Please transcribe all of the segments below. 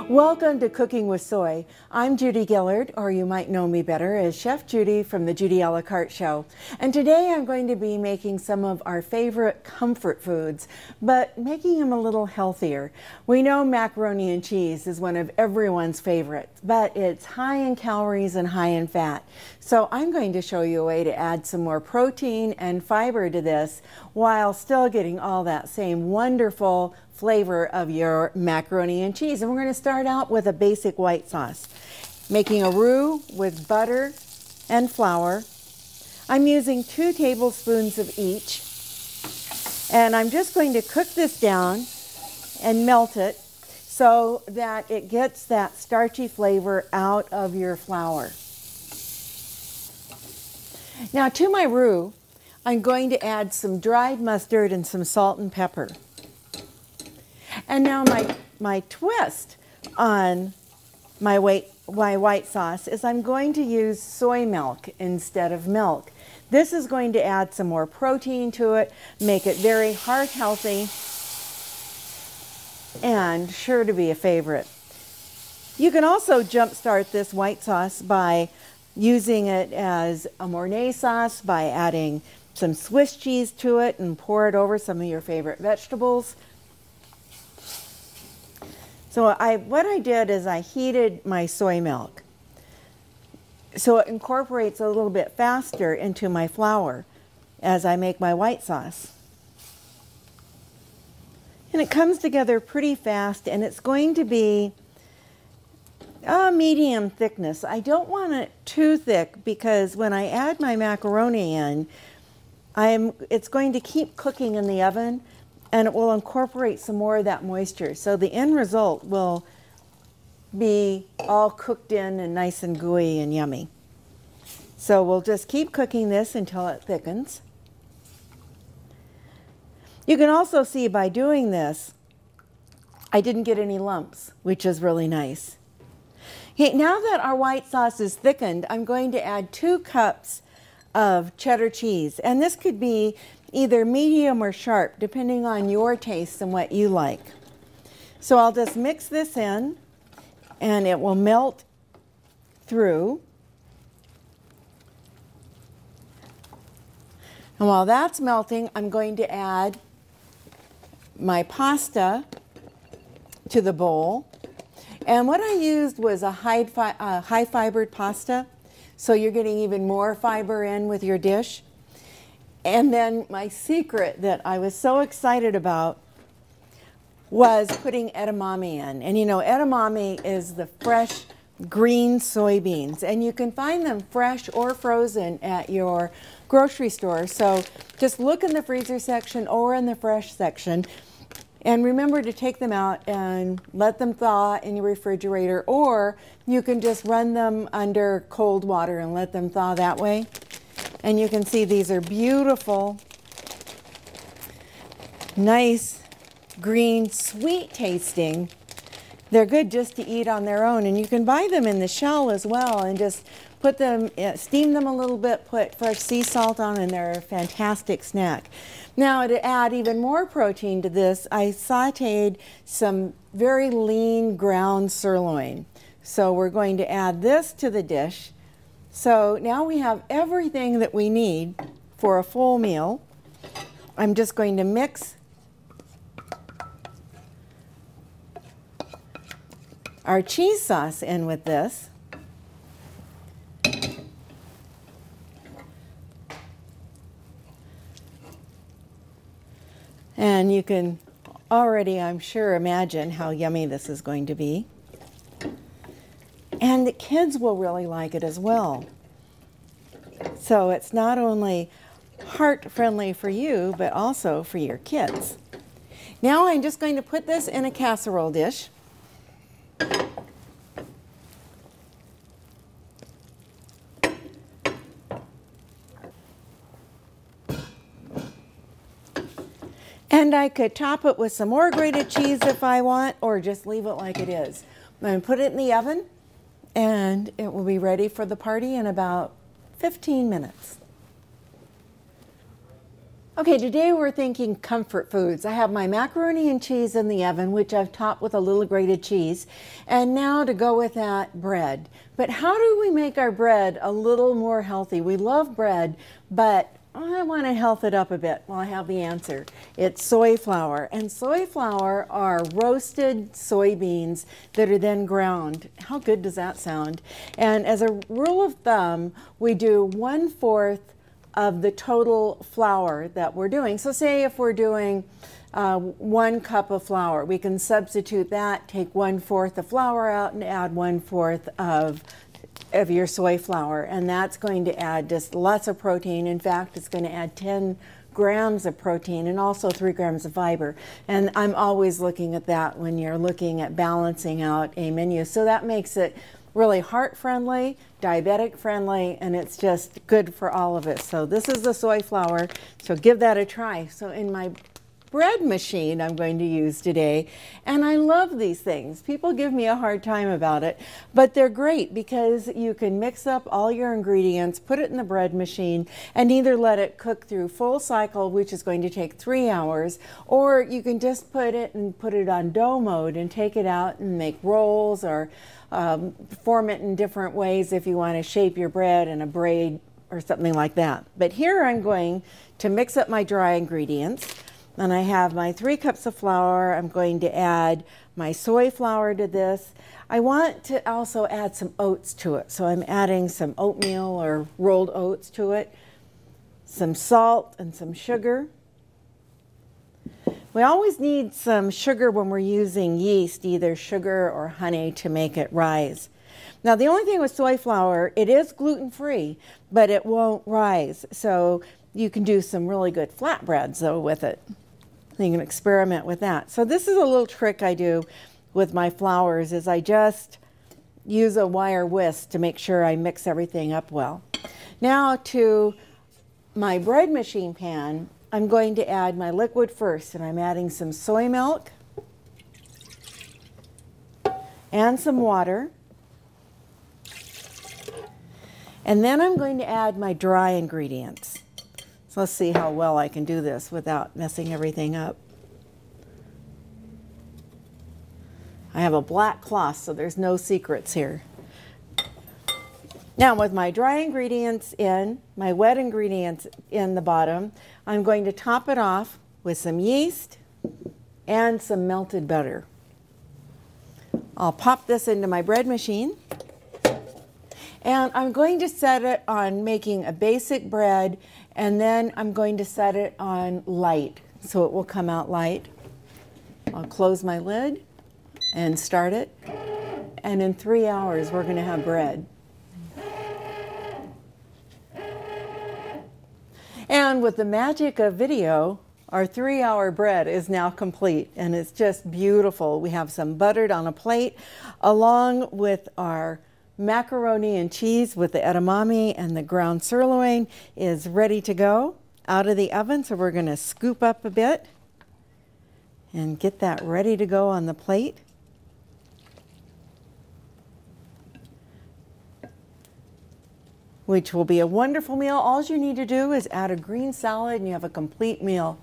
Welcome to Cooking with Soy. I'm Judy Gillard, or you might know me better as Chef Judy from the Judy a la Carte Show. And today I'm going to be making some of our favorite comfort foods, but making them a little healthier. We know macaroni and cheese is one of everyone's favorites, but it's high in calories and high in fat. So I'm going to show you a way to add some more protein and fiber to this while still getting all that same wonderful flavor of your macaroni and cheese. And we're going to start out with a basic white sauce. Making a roux with butter and flour. I'm using 2 tablespoons of each. And I'm just going to cook this down and melt it so that it gets that starchy flavor out of your flour. Now to my roux, I'm going to add some dried mustard and some salt and pepper. And now my twist on my white sauce is I'm going to use soy milk instead of milk. This is going to add some more protein to it, make it very heart healthy, and sure to be a favorite. You can also jumpstart this white sauce by using it as a Mornay sauce, by adding some Swiss cheese to it and pour it over some of your favorite vegetables. So what I did is I heated my soy milk so it incorporates a little bit faster into my flour as I make my white sauce. And it comes together pretty fast, and it's going to be a medium thickness. I don't want it too thick because when I add my macaroni in, it's going to keep cooking in the oven, and it will incorporate some more of that moisture. So the end result will be all cooked in and nice and gooey and yummy. So we'll just keep cooking this until it thickens. You can also see by doing this, I didn't get any lumps, which is really nice. Okay, now that our white sauce is thickened, I'm going to add 2 cups of cheddar cheese. And this could be either medium or sharp, depending on your taste and what you like. So I'll just mix this in, and it will melt through. And while that's melting, I'm going to add my pasta to the bowl. And what I used was a high-fibered pasta, so you're getting even more fiber in with your dish. And then my secret that I was so excited about was putting edamame in. And you know, edamame is the fresh green soybeans, and you can find them fresh or frozen at your grocery store. So just look in the freezer section or in the fresh section, and remember to take them out and let them thaw in your refrigerator, or you can just run them under cold water and let them thaw that way. And you can see these are beautiful, nice, green, sweet tasting. They're good just to eat on their own. And you can buy them in the shell as well and just put them, steam them a little bit, put fresh sea salt on, and they're a fantastic snack. Now to add even more protein to this, I sauteed some very lean ground sirloin. So we're going to add this to the dish. So now we have everything that we need for a full meal. I'm just going to mix our cheese sauce in with this. And you can already, I'm sure, imagine how yummy this is going to be. And the kids will really like it as well. So it's not only heart-friendly for you, but also for your kids. Now I'm just going to put this in a casserole dish. And I could top it with some more grated cheese if I want, or just leave it like it is. I'm going to put it in the oven, and it will be ready for the party in about 15 minutes. Okay, today we're thinking comfort foods. I have my macaroni and cheese in the oven, which I've topped with a little grated cheese. And now to go with that, bread. But how do we make our bread a little more healthy? We love bread, but I want to health it up a bit. Well, I have the answer. It's soy flour. And soy flour are roasted soybeans that are then ground. How good does that sound? And as a rule of thumb, we do 1/4 of the total flour that we're doing. So say if we're doing 1 cup of flour, we can substitute that, take 1/4 of flour out and add 1/4 of your soy flour. And that's going to add just lots of protein. In fact, it's going to add 10 grams of protein and also 3 grams of fiber. And I'm always looking at that when you're looking at balancing out a menu. So that makes it really heart friendly, diabetic friendly, and it's just good for all of us. So this is the soy flour, so give that a try. So in my bread machine I'm going to use today, and I love these things. People give me a hard time about it, but they're great because you can mix up all your ingredients, put it in the bread machine, and either let it cook through full cycle, which is going to take 3 hours, or you can just put it on dough mode and take it out and make rolls or form it in different ways if you want to shape your bread in a braid or something like that. But here I'm going to mix up my dry ingredients. And I have my 3 cups of flour. I'm going to add my soy flour to this. I want to also add some oats to it. So I'm adding some oatmeal or rolled oats to it, some salt and some sugar. We always need some sugar when we're using yeast, either sugar or honey, to make it rise. Now the only thing with soy flour, it is gluten-free, but it won't rise. So you can do some really good flatbreads though with it. You can experiment with that. So this is a little trick I do with my flours, is I just use a wire whisk to make sure I mix everything up well. Now to my bread machine pan, I'm going to add my liquid first, and I'm adding some soy milk and some water. And then I'm going to add my dry ingredients. So let's see how well I can do this without messing everything up. I have a black cloth, so there's no secrets here. Now with my dry ingredients in, my wet ingredients in the bottom, I'm going to top it off with some yeast and some melted butter. I'll pop this into my bread machine. And I'm going to set it on making a basic bread, and then I'm going to set it on light so it will come out light. I'll close my lid and start it, and in 3 hours we're going to have bread. And with the magic of video, our 3-hour bread is now complete, and it's just beautiful. We have some buttered on a plate along with our macaroni and cheese with the edamame, and the ground sirloin is ready to go out of the oven. So we're going to scoop up a bit and get that ready to go on the plate. Which will be a wonderful meal. All you need to do is add a green salad and you have a complete meal.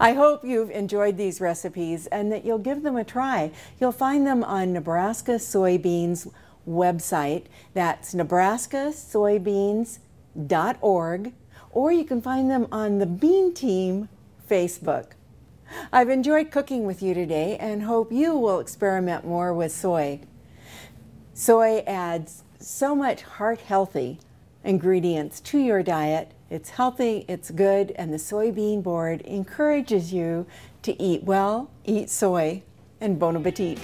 I hope you've enjoyed these recipes and that you'll give them a try. You'll find them on Nebraska Soybeans website. That's nebraskasoybeans.org, or you can find them on the Bean Team Facebook. I've enjoyed cooking with you today and hope you will experiment more with soy. Soy adds so much heart-healthy ingredients to your diet. It's healthy, it's good, and the Soybean Board encourages you to eat well, eat soy, and bon appetit.